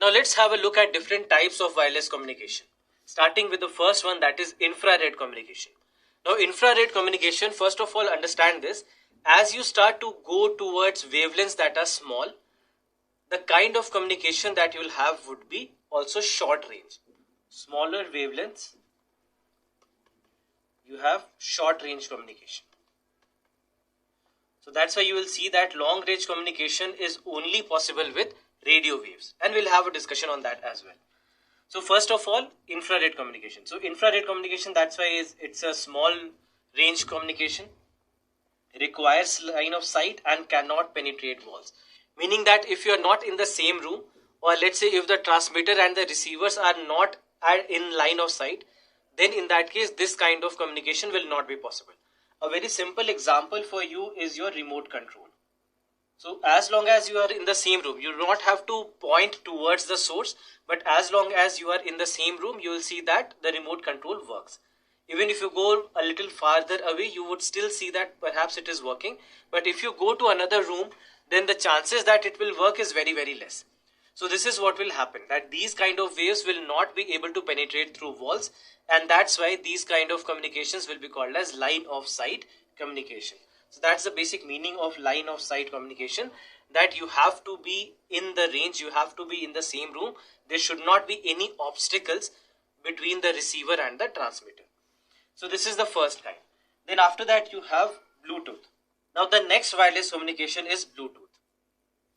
Now let's have a look at different types of wireless communication. Starting with the first one, that is infrared communication. Now infrared communication, first of all understand this, as you start to go towards wavelengths that are small, the kind of communication that you will have would be also short range. Smaller wavelengths, you have short range communication. So that's why you will see that long range communication is only possible with radio waves, and we'll have a discussion on that as well. So first of all, infrared communication. So infrared communication, that's why it's a small range communication, requires line of sight and cannot penetrate walls. Meaning that if you are not in the same room, or let's say if the transmitter and the receivers are not in line of sight, then in that case this kind of communication will not be possible. A very simple example for you is your remote control. So as long as you are in the same room, you do not have to point towards the source, but as long as you are in the same room, you will see that the remote control works. Even if you go a little farther away, you would still see that perhaps it is working. But if you go to another room, then the chances that it will work is very, very less. So this is what will happen, that these kind of waves will not be able to penetrate through walls, and that's why these kind of communications will be called as line of sight communication. So that's the basic meaning of line of sight communication, that you have to be in the range, you have to be in the same room. There should not be any obstacles between the receiver and the transmitter. So this is the first kind. Then after that you have Bluetooth. Now the next wireless communication is Bluetooth.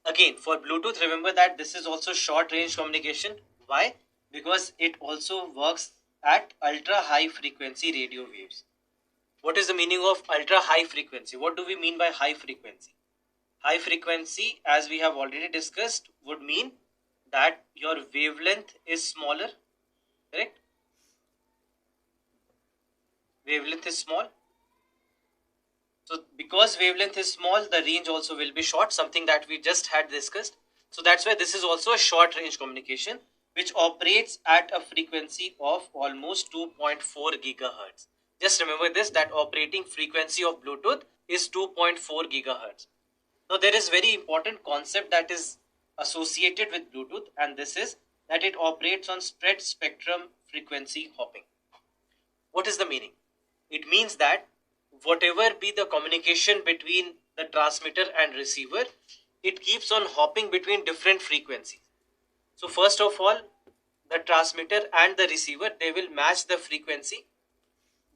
Again, for Bluetooth, remember that this is also short range communication. Why? Because it also works at ultra high frequency radio waves. What is the meaning of ultra high frequency? What do we mean by high frequency? High frequency, as we have already discussed, would mean that your wavelength is smaller, correct? Wavelength is small. So because wavelength is small, the range also will be short, something that we just had discussed. So that's why this is also a short range communication, which operates at a frequency of almost 2.4 gigahertz. Just remember this, that operating frequency of Bluetooth is 2.4 gigahertz. Now there is very important concept that is associated with Bluetooth, and this is that it operates on spread spectrum frequency hopping. What is the meaning? It means that whatever be the communication between the transmitter and receiver, it keeps on hopping between different frequencies. So first of all, the transmitter and the receiver, they will match the frequency.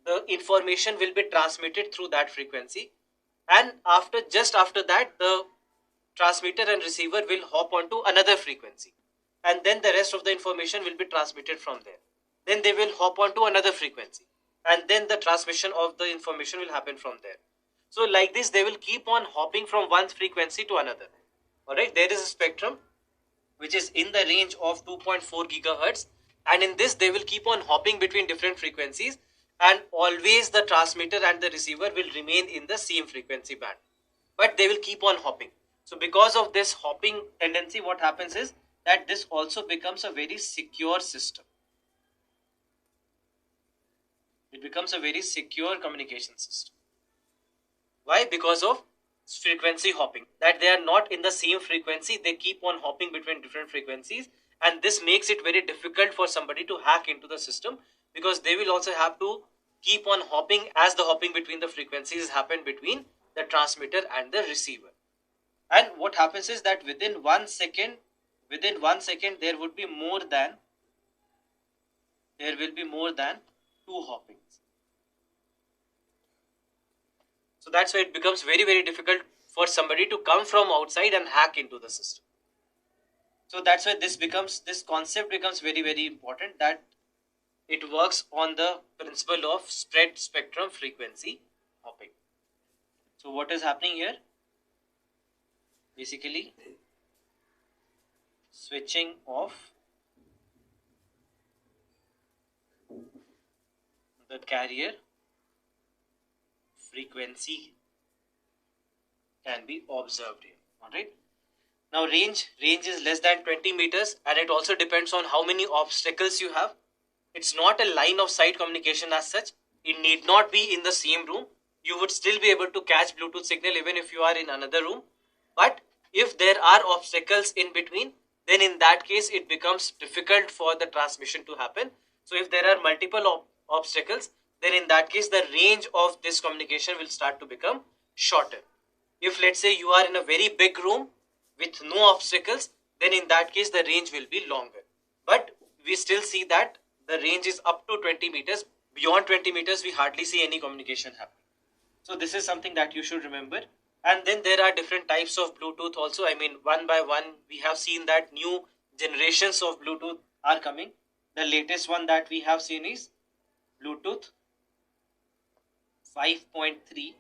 The information will be transmitted through that frequency, and just after that, the transmitter and receiver will hop onto another frequency, and then the rest of the information will be transmitted from there. Then they will hop onto another frequency, and then the transmission of the information will happen from there. So like this, they will keep on hopping from one frequency to another. Alright, there is a spectrum which is in the range of 2.4 gigahertz, and in this they will keep on hopping between different frequencies, and always the transmitter and the receiver will remain in the same frequency band, but they will keep on hopping. So because of this hopping tendency, what happens is that this also becomes a very secure system. It becomes a very secure communication system. Why? Because of frequency hopping, that they are not in the same frequency, they keep on hopping between different frequencies, and this makes it very difficult for somebody to hack into the system, because they will also have to keep on hopping as the hopping between the frequencies happen between the transmitter and the receiver. And what happens is that within 1 second there will be more than 2 hoppings. So that's why it becomes very, very difficult for somebody to come from outside and hack into the system. So that's why this concept becomes very, very important, that it works on the principle of spread spectrum frequency hopping. So what is happening here? Basically, switching off the carrier frequency can be observed here. Alright. Now range is less than 20 meters, and it also depends on how many obstacles you have. It's not a line of sight communication as such. It need not be in the same room. You would still be able to catch Bluetooth signal even if you are in another room. But if there are obstacles in between, then in that case it becomes difficult for the transmission to happen. So if there are multiple obstacles, then in that case the range of this communication will start to become shorter. If let's say you are in a very big room with no obstacles, then in that case the range will be longer. But we still see that the range is up to 20 meters. Beyond 20 meters, we hardly see any communication happen. So this is something that you should remember. And then there are different types of Bluetooth also. I mean, one by one, we have seen that new generations of Bluetooth are coming. The latest one that we have seen is Bluetooth 5.3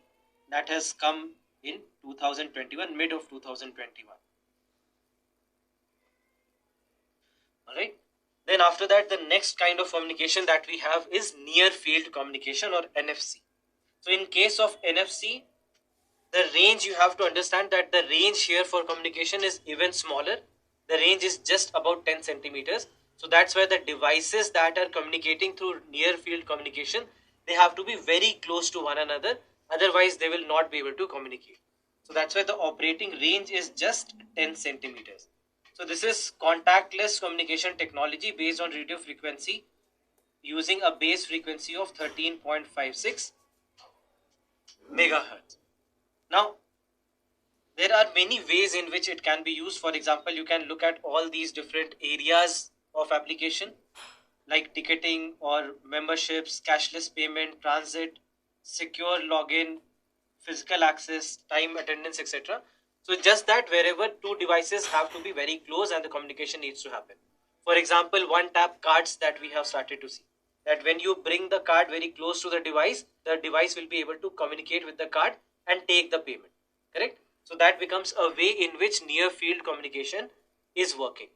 that has come in 2021, mid of 2021. Alright. Then after that, the next kind of communication that we have is near field communication, or NFC. So in case of NFC, the range, you have to understand that the range here for communication is even smaller. The range is just about 10 centimeters. So that's why the devices that are communicating through near field communication, they have to be very close to one another. Otherwise, they will not be able to communicate. So that's why the operating range is just 10 centimeters. So this is contactless communication technology based on radio frequency using a base frequency of 13.56 megahertz. Now, there are many ways in which it can be used. For example, you can look at all these different areas of application like ticketing or memberships, cashless payment, transit, secure login, physical access, time attendance, etc. So just that wherever two devices have to be very close and the communication needs to happen. For example, one tap cards that we have started to see. That when you bring the card very close to the device will be able to communicate with the card and take the payment. Correct? So that becomes a way in which near field communication is working.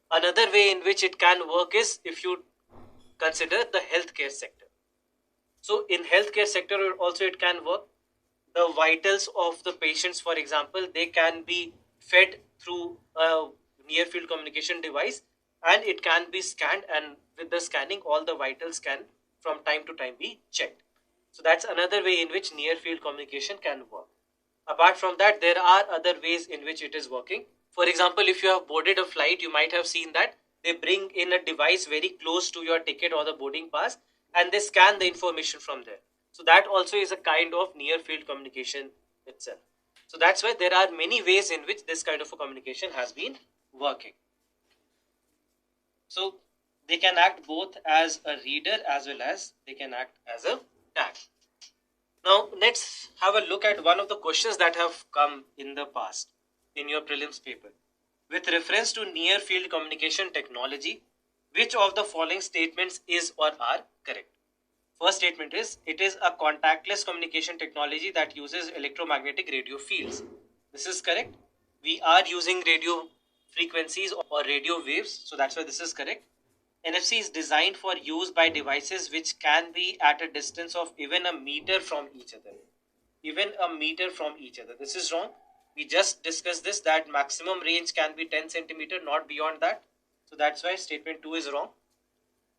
Another way in which it can work is if you consider the healthcare sector. So in healthcare sector also it can work. The vitals of the patients, for example, they can be fed through a near field communication device, and it can be scanned, and with the scanning all the vitals can from time to time be checked. So that's another way in which near field communication can work. Apart from that, there are other ways in which it is working. For example, if you have boarded a flight, you might have seen that they bring in a device very close to your ticket or the boarding pass, and they scan the information from there. So that also is a kind of near field communication itself. So that's why there are many ways in which this kind of a communication has been working. So they can act both as a reader as well as they can act as a tag. Now let's have a look at one of the questions that have come in the past in your prelims paper. With reference to near field communication technology, which of the following statements is or are correct? First statement is, it is a contactless communication technology that uses electromagnetic radio fields. This is correct. We are using radio frequencies or radio waves, so that's why this is correct. NFC is designed for use by devices which can be at a distance of even a meter from each other. Even a meter from each other. This is wrong. We just discussed this, that maximum range can be 10 centimeter, not beyond that. So that's why statement 2 is wrong.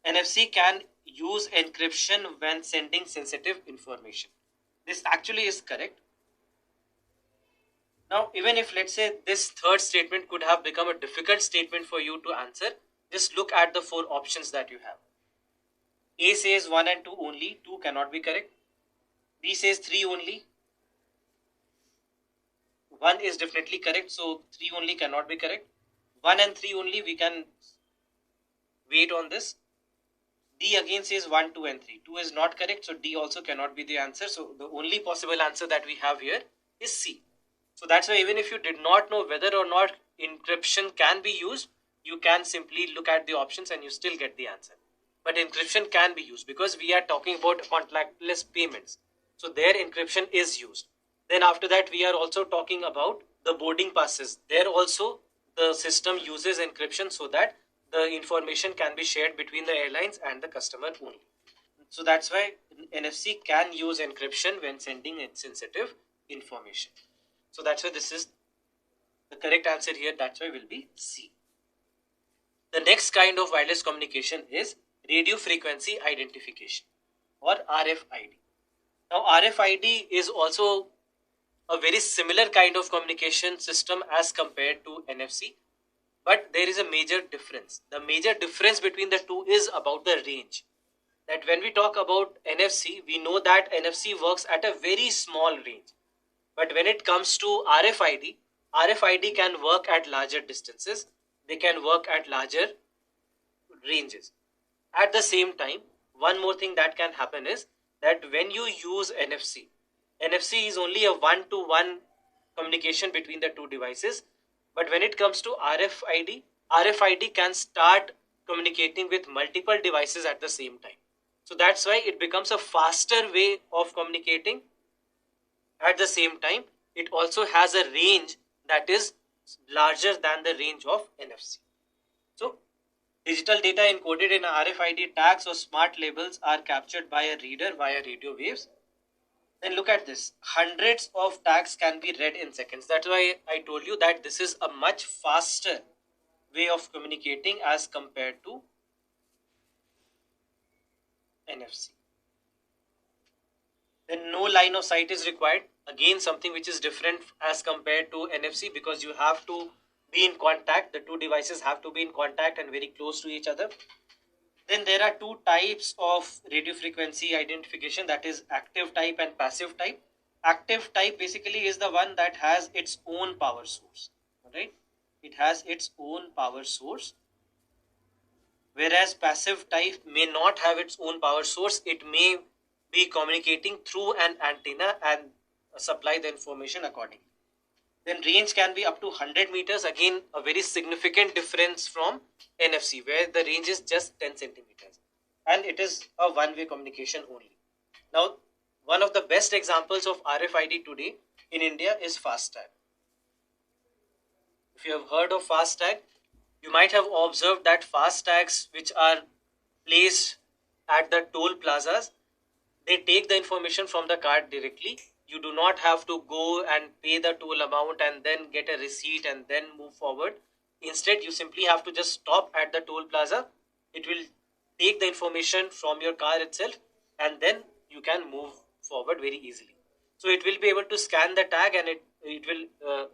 NFC can use encryption when sending sensitive information. This actually is correct. Now, even if let's say this third statement could have become a difficult statement for you to answer, just look at the four options that you have. A says 1 and 2 only, 2 cannot be correct. B says 3 only. 1 is definitely correct, so 3 only cannot be correct. 1 and 3 only, we can wait on this. D again says 1, 2 and 3. 2 is not correct, so D also cannot be the answer. So the only possible answer that we have here is C. So that's why even if you did not know whether or not encryption can be used, you can simply look at the options and you still get the answer. But encryption can be used because we are talking about contactless payments. So there encryption is used. Then after that, we are also talking about the boarding passes. There also the system uses encryption so that the information can be shared between the airlines and the customer only. So that's why NFC can use encryption when sending sensitive information. So that's why this is the correct answer here. That's why will be C. The next kind of wireless communication is radio frequency identification or RFID. Now RFID is also a very similar kind of communication system as compared to NFC. But there is a major difference. The major difference between the two is about the range. That when we talk about NFC, we know that NFC works at a very small range. But when it comes to RFID, RFID can work at larger distances. They can work at larger ranges. At the same time, one more thing that can happen is that when you use NFC, NFC is only a one-to-one communication between the two devices. But when it comes to RFID, RFID can start communicating with multiple devices at the same time. So that's why it becomes a faster way of communicating. At the same time, it also has a range that is larger than the range of NFC. So digital data encoded in RFID tags or smart labels are captured by a reader via radio waves. Then look at this. Hundreds of tags can be read in seconds. That's why I told you that this is a much faster way of communicating as compared to NFC. Then no line of sight is required. Again, something which is different as compared to NFC, because you have to be in contact. The two devices have to be in contact and very close to each other. Then there are two types of radio frequency identification, that is active type and passive type. Active type basically is the one that has its own power source. Right? It has its own power source. Whereas passive type may not have its own power source. It may be communicating through an antenna and supply the information accordingly. Then range can be up to 100 meters. Again, a very significant difference from NFC, where the range is just 10 centimeters. And it is a one-way communication only. Now, one of the best examples of RFID today in India is FASTag. If you have heard of FASTag, you might have observed that FASTags which are placed at the toll plazas, they take the information from the card directly. You do not have to go and pay the toll amount and then get a receipt and then move forward. Instead, you simply have to just stop at the toll plaza. It will take the information from your car itself and then you can move forward very easily. So it will be able to scan the tag and it will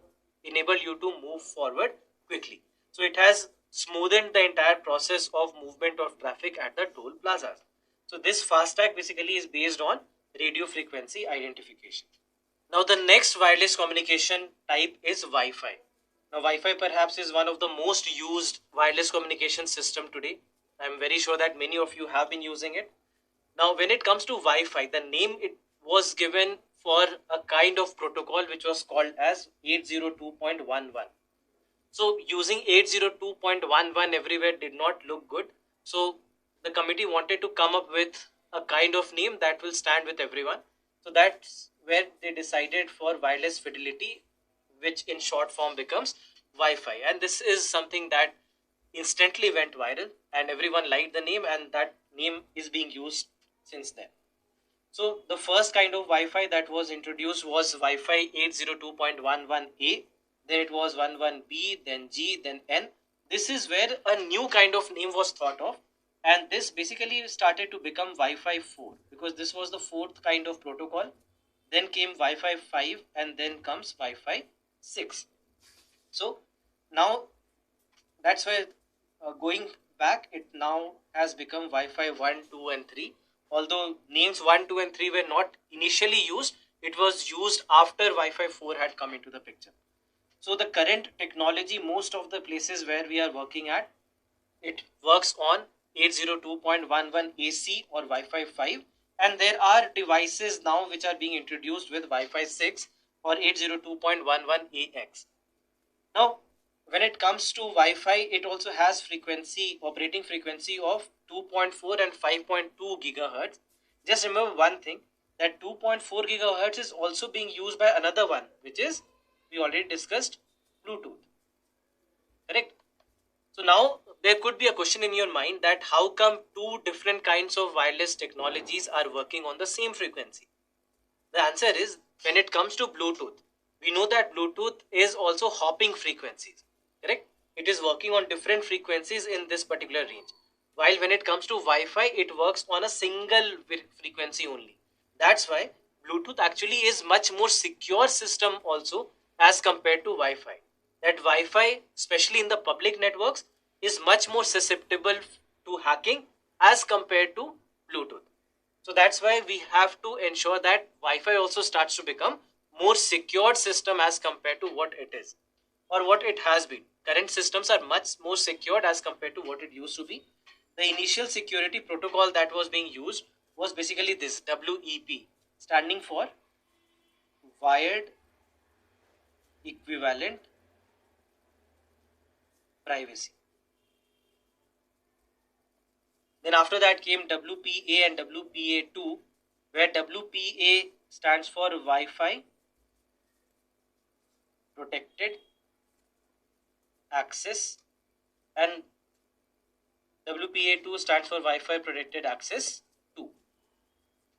enable you to move forward quickly. So it has smoothened the entire process of movement of traffic at the toll plazas. So this FASTag basically is based on radio frequency identification. Now the next wireless communication type is Wi-Fi. Now Wi-Fi perhaps is one of the most used wireless communication system today. I'm very sure that many of you have been using it. Now when it comes to Wi-Fi, the name it was given for a kind of protocol which was called as 802.11. So using 802.11 everywhere did not look good. So the committee wanted to come up with a kind of name that will stand with everyone. So that's where they decided for wireless fidelity, which in short form becomes Wi-Fi. And this is something that instantly went viral and everyone liked the name, and that name is being used since then. So the first kind of Wi-Fi that was introduced was Wi-Fi 802.11a. Then it was 11b, then G, then N. This is where a new kind of name was thought of. And this basically started to become Wi-Fi 4, because this was the fourth kind of protocol. Then came Wi-Fi 5 and then comes Wi-Fi 6. So now that's why going back, it now has become Wi-Fi 1, 2 and 3. Although names 1, 2 and 3 were not initially used, it was used after Wi-Fi 4 had come into the picture. So the current technology, most of the places where we are working at, it works on 802.11 AC or Wi-Fi 5, and there are devices now which are being introduced with Wi-Fi 6 or 802.11 AX. Now when it comes to Wi-Fi, it also has operating frequency of 2.4 and 5.2 gigahertz. Just remember one thing, that 2.4 gigahertz is also being used by another one, which is, we already discussed, Bluetooth. Correct? So now there could be a question in your mind that how come two different kinds of wireless technologies are working on the same frequency? The answer is, when it comes to Bluetooth, we know that Bluetooth is also hopping frequencies. Correct? It is working on different frequencies in this particular range. While when it comes to Wi-Fi, it works on a single frequency only. That's why Bluetooth actually is much more secure system also as compared to Wi-Fi. that Wi-Fi, especially in the public networks, is much more susceptible to hacking as compared to Bluetooth. So that's why we have to ensure that Wi-Fi also starts to become more secured system as compared to what it is or what it has been. Current systems are much more secured as compared to what it used to be. The initial security protocol that was being used was basically this WEP, standing for Wired Equivalent Privacy. Then after that came WPA and WPA2, where WPA stands for Wi-Fi Protected Access and WPA2 stands for Wi-Fi Protected Access 2.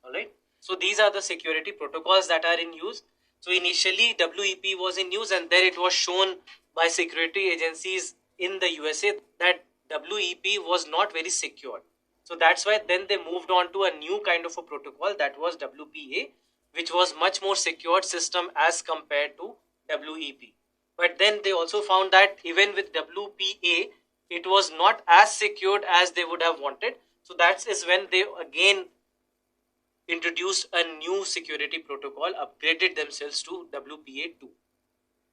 Alright. So these are the security protocols that are in use. So initially WEP was in use, and then it was shown by security agencies in the USA that WEP was not very secure. So that's why then they moved on to a new kind of a protocol that was WPA, which was much more secured system as compared to WEP. But then they also found that even with WPA, it was not as secured as they would have wanted. So that is when they again introduced a new security protocol, upgraded themselves to WPA2.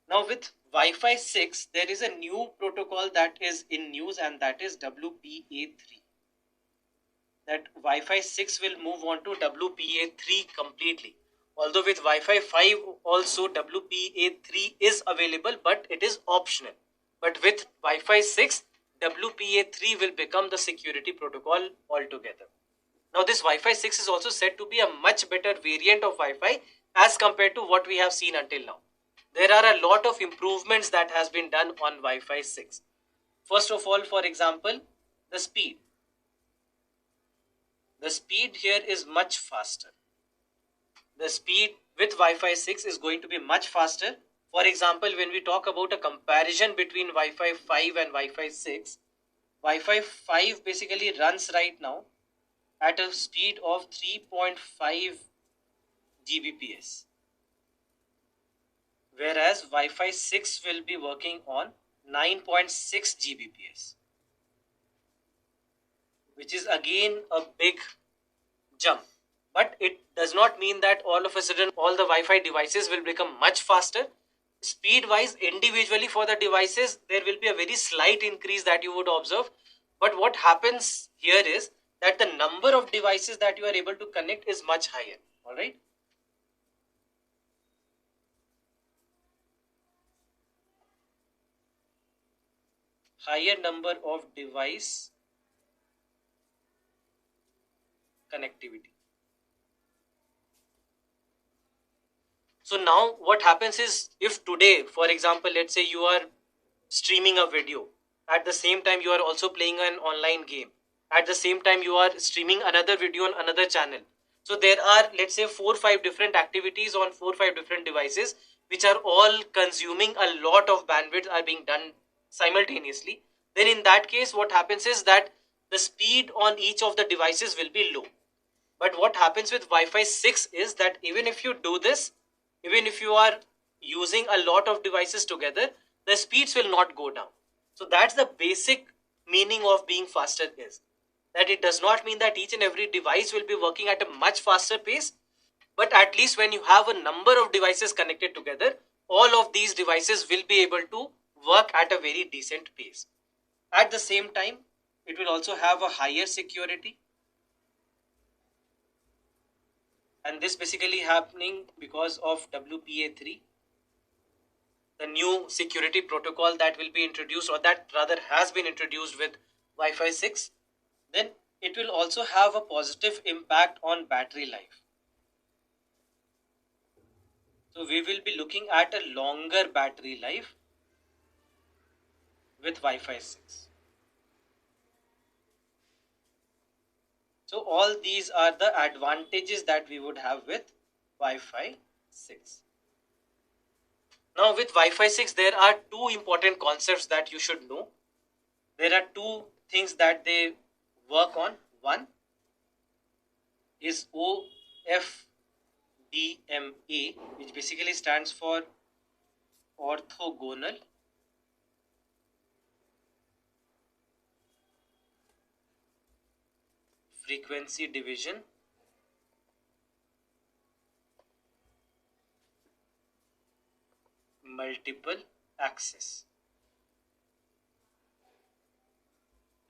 Now with Wi-Fi 6, there is a new protocol that is in use, and that is WPA3. That Wi-Fi 6 will move on to WPA3 completely. Although with Wi-Fi 5 also WPA3 is available, but it is optional. But with Wi-Fi 6, WPA3 will become the security protocol altogether. Now this Wi-Fi 6 is also said to be a much better variant of Wi-Fi as compared to what we have seen until now. There are a lot of improvements that has been done on Wi-Fi 6. First of all, for example, the speed. The speed here is much faster. The speed with Wi-Fi 6 is going to be much faster. For example, when we talk about a comparison between Wi-Fi 5 and Wi-Fi 6, Wi-Fi 5 basically runs right now at a speed of 3.5 Gbps, whereas Wi-Fi 6 will be working on 9.6 Gbps, which is again a big jump. But it does not mean that all of a sudden all the Wi-Fi devices will become much faster. Speed wise, individually for the devices, there will be a very slight increase that you would observe. But what happens here is that the number of devices that you are able to connect is much higher. All right. Higher number of device connectivity. So now what happens is, if today, for example, let's say you are streaming a video, at the same time you are also playing an online game, at the same time you are streaming another video on another channel. So there are, let's say, 4 or 5 different activities on 4 or 5 different devices, which are all consuming a lot of bandwidth, are being done simultaneously. Then in that case, what happens is that the speed on each of the devices will be low. But what happens with Wi-Fi 6 is that even if you do this, even if you are using a lot of devices together, the speeds will not go down. So that's the basic meaning of being faster, is that it does not mean that each and every device will be working at a much faster pace, but at least when you have a number of devices connected together, all of these devices will be able to work at a very decent pace. At the same time, it will also have a higher security. And this basically happening because of WPA3, the new security protocol that will be introduced, or that rather has been introduced with Wi-Fi 6. Then it will also have a positive impact on battery life. So we will be looking at a longer battery life with Wi-Fi 6. So all these are the advantages that we would have with Wi-Fi 6. Now with Wi-Fi 6, there are 2 important concepts that you should know. There are 2 things that they work on. One is OFDMA, which basically stands for orthogonal frequency division multiple access.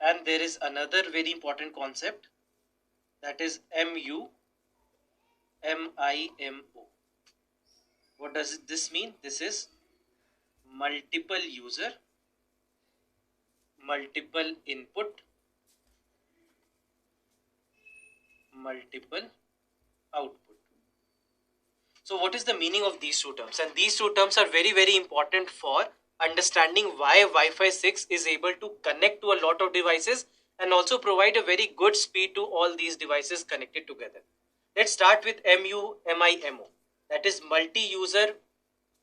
And there is another very important concept, that is MIMO. What does this mean? This is multiple user, multiple input, multiple output. So what is the meaning of these two terms? And these two terms are very important for understanding why Wi-Fi 6 is able to connect to a lot of devices and also provide a very good speed to all these devices connected together. Let's start with MIMO, that is multi-user,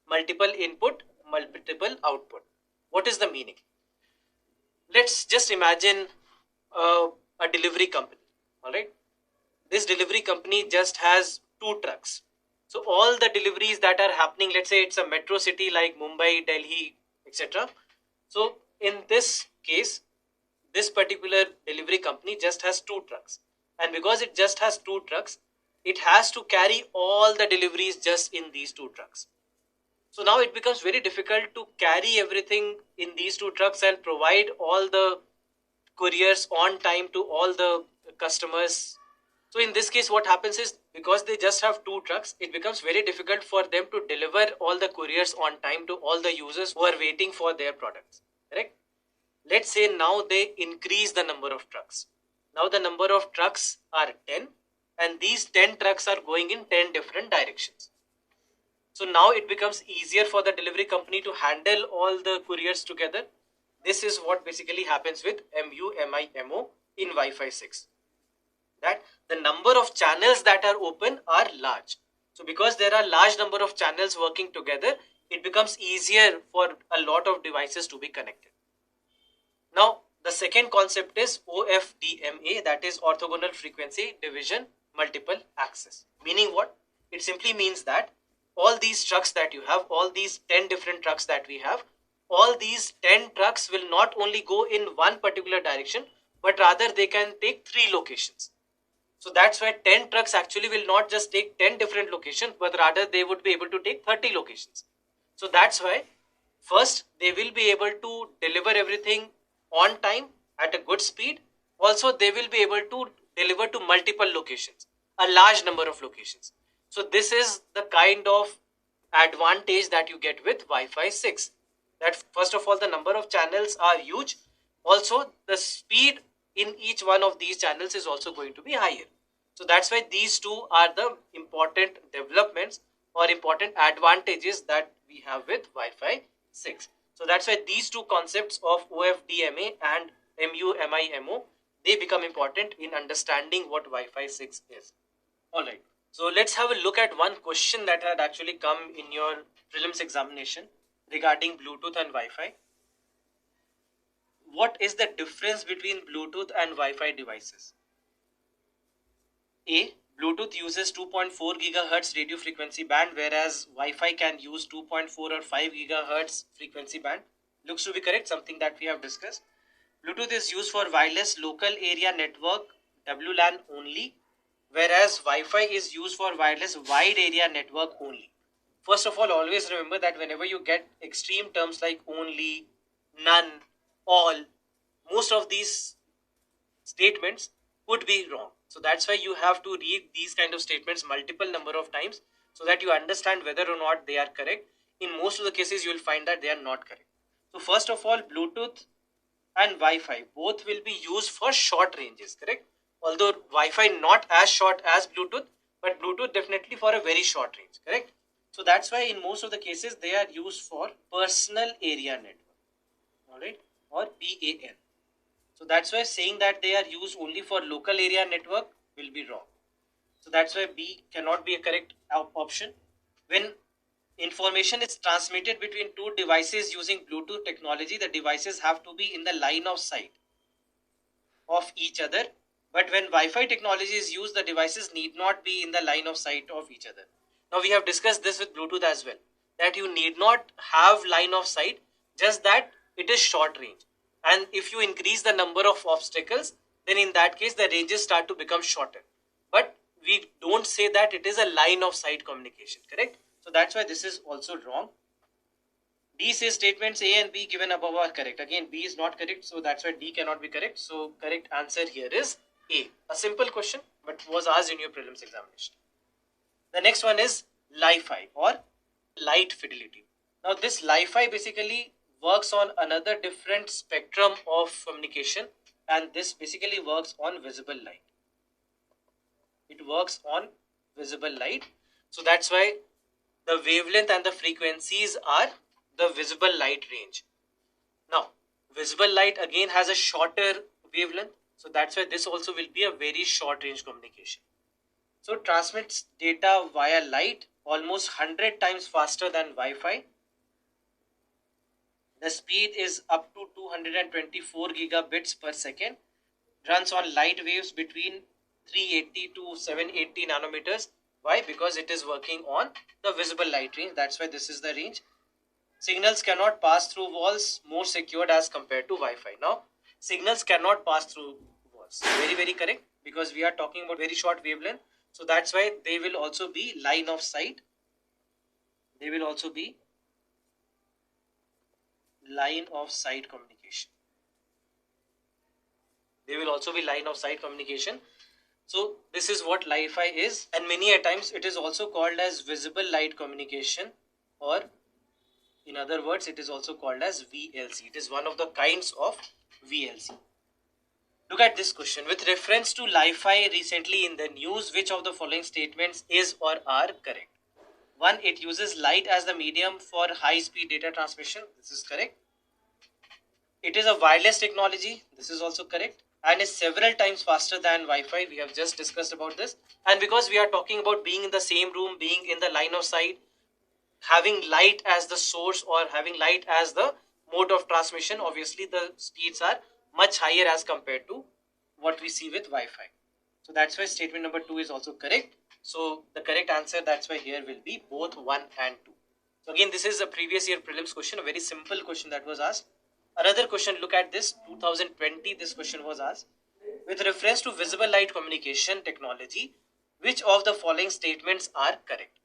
multiple input, multiple output. What is the meaning? Let's just imagine a delivery company. All right, this delivery company just has 2 trucks. So all the deliveries that are happening, let's say it's a metro city like Mumbai, Delhi, etc. So in this case, this particular delivery company just has 2 trucks. And because it just has 2 trucks, it has to carry all the deliveries just in these 2 trucks. So now it becomes very difficult to carry everything in these 2 trucks and provide all the couriers on time to all the customers. So in this case, what happens is, because they just have 2 trucks, it becomes very difficult for them to deliver all the couriers on time to all the users who are waiting for their products. Correct? Let's say now they increase the number of trucks. Now the number of trucks are 10, and these 10 trucks are going in 10 different directions. So now it becomes easier for the delivery company to handle all the couriers together. This is what basically happens with MIMO in Wi-Fi 6. That the number of channels that are open are large. So because there are large number of channels working together, it becomes easier for a lot of devices to be connected. Now the second concept is OFDMA, that is orthogonal frequency division multiple access. Meaning what? It simply means that all these trucks that you have, all these 10 different trucks that we have, all these 10 trucks will not only go in one particular direction, but rather they can take 3 locations. So that's why 10 trucks actually will not just take 10 different locations, but rather they would be able to take 30 locations. So that's why first they will be able to deliver everything on time at a good speed. Also they will be able to deliver to multiple locations, a large number of locations. So this is the kind of advantage that you get with Wi-Fi 6. That first of all, the number of channels are huge. Also the speed in each one of these channels is also going to be higher. So that's why these two are the important developments or important advantages that we have with Wi-Fi 6. So that's why these two concepts of OFDMA and MIMO, they become important in understanding what Wi-Fi 6 is. Alright, so let's have a look at one question that had actually come in your prelims examination regarding Bluetooth and Wi-Fi. What is the difference between Bluetooth and Wi-Fi devices? A. Bluetooth uses 2.4 GHz radio frequency band, whereas Wi-Fi can use 2.4 or 5 GHz frequency band. Looks to be correct, something that we have discussed. Bluetooth is used for wireless local area network WLAN only, whereas Wi-Fi is used for wireless wide area network only. First of all, always remember that whenever you get extreme terms like only, none, all, most of these statements could be wrong. So that's why you have to read these kind of statements multiple number of times so that you understand whether or not they are correct. In most of the cases, you will find that they are not correct. So first of all, Bluetooth and Wi-Fi both will be used for short ranges, correct? Although Wi-Fi not as short as Bluetooth, but Bluetooth definitely for a very short range, correct? So that's why in most of the cases they are used for personal area network, alright, or PAN. So that's why saying that they are used only for local area network will be wrong. So that's why B cannot be a correct option. When information is transmitted between 2 devices using Bluetooth technology, the devices have to be in the line of sight of each other. But when Wi-Fi technology is used, the devices need not be in the line of sight of each other. Now we have discussed this with Bluetooth as well, that you need not have line of sight, just that it is short range. And if you increase the number of obstacles, then in that case the ranges start to become shorter. But we don't say that it is a line of sight communication, correct? So that's why this is also wrong. D says statements A and B given above are correct. Again, B is not correct, so that's why D cannot be correct. So correct answer here is A. A simple question, but was asked in your prelims examination. The next one is LiFi or light fidelity. Now this LiFi basically works on another different spectrum of communication, and this basically works on visible light. It works on visible light. So that's why the wavelength and the frequencies are the visible light range. Now, visible light again has a shorter wavelength. So that's why this also will be a very short range communication. So it transmits data via light almost 100 times faster than Wi-Fi. The speed is up to 224 gigabits per second. Runs on light waves between 380 to 780 nanometers. Why? Because it is working on the visible light range. That's why this is the range. Signals cannot pass through walls, more secured as compared to Wi-Fi. Now, signals cannot pass through walls. Very, very correct, because we are talking about very short wavelength. So that's why they will also be line of sight. They will also be line of sight communication. They will also be line of sight communication. So this is what LiFi is, and many a times it is also called as visible light communication, or in other words, it is also called as VLC. It is one of the kinds of VLC. Look at this question. With reference to LiFi recently in the news, which of the following statements is or are correct? 1. It uses light as the medium for high-speed data transmission. This is correct. It is a wireless technology. This is also correct. And is several times faster than Wi-Fi. We have just discussed about this. And because we are talking about being in the same room, being in the line of sight, having light as the source or having light as the mode of transmission, obviously the speeds are much higher as compared to what we see with Wi-Fi. So that's why statement number 2 is also correct. So the correct answer, that's why here will be both 1 and 2. So again, this is a previous year prelims question, a very simple question that was asked. Another question, look at this, 2020, this question was asked. With reference to visible light communication technology, which of the following statements are correct?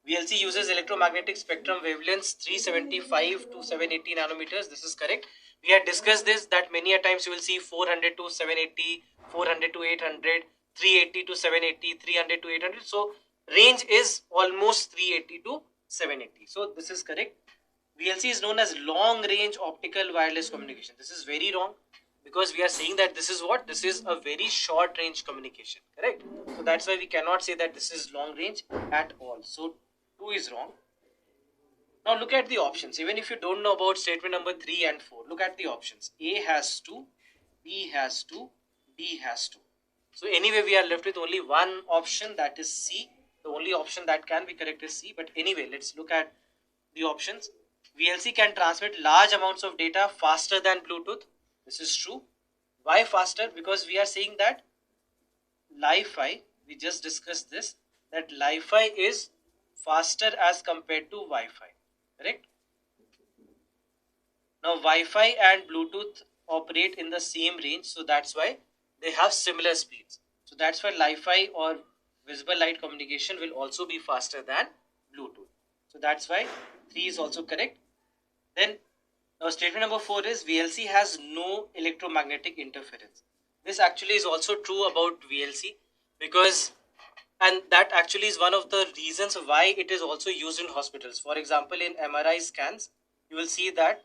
VLC uses electromagnetic spectrum wavelengths 375 to 780 nanometers. This is correct. We had discussed this, that many a times you will see 400 to 780, 400 to 800, 380 to 780, 300 to 800. So range is almost 380 to 780. So this is correct. VLC is known as long range optical wireless communication. This is very wrong, because we are saying that this is what? This is a very short range communication, correct? So that's why we cannot say that this is long range at all. So 2 is wrong. Now look at the options. Even if you don't know about statement number 3 and 4, look at the options. A has 2, B has 2, D has 2. So anyway, we are left with only one option, that is C. The only option that can be correct is C. But anyway, let's look at the options. VLC can transmit large amounts of data faster than Bluetooth. This is true. Why faster? Because we are saying that LiFi, we just discussed this, that LiFi is faster as compared to Wi-Fi, correct? Now Wi-Fi and Bluetooth operate in the same range, so that's why they have similar speeds. So that's why LiFi or visible light communication will also be faster than Bluetooth. So that's why 3 is also correct. Then now statement number 4 is VLC has no electromagnetic interference. This actually is also true about VLC, because, and that actually is one of the reasons why it is also used in hospitals. For example, in MRI scans, you will see that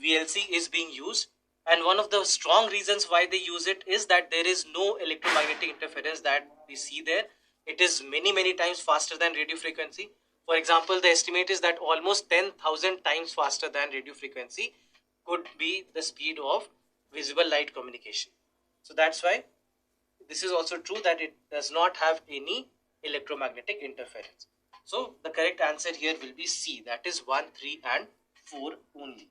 VLC is being used, and one of the strong reasons why they use it is that there is no electromagnetic interference that we see there. It is many times faster than radio frequency. For example, the estimate is that almost 10,000 times faster than radio frequency could be the speed of visible light communication. So that's why this is also true, that it does not have any electromagnetic interference. So the correct answer here will be C, that is 1, 3 and 4 only.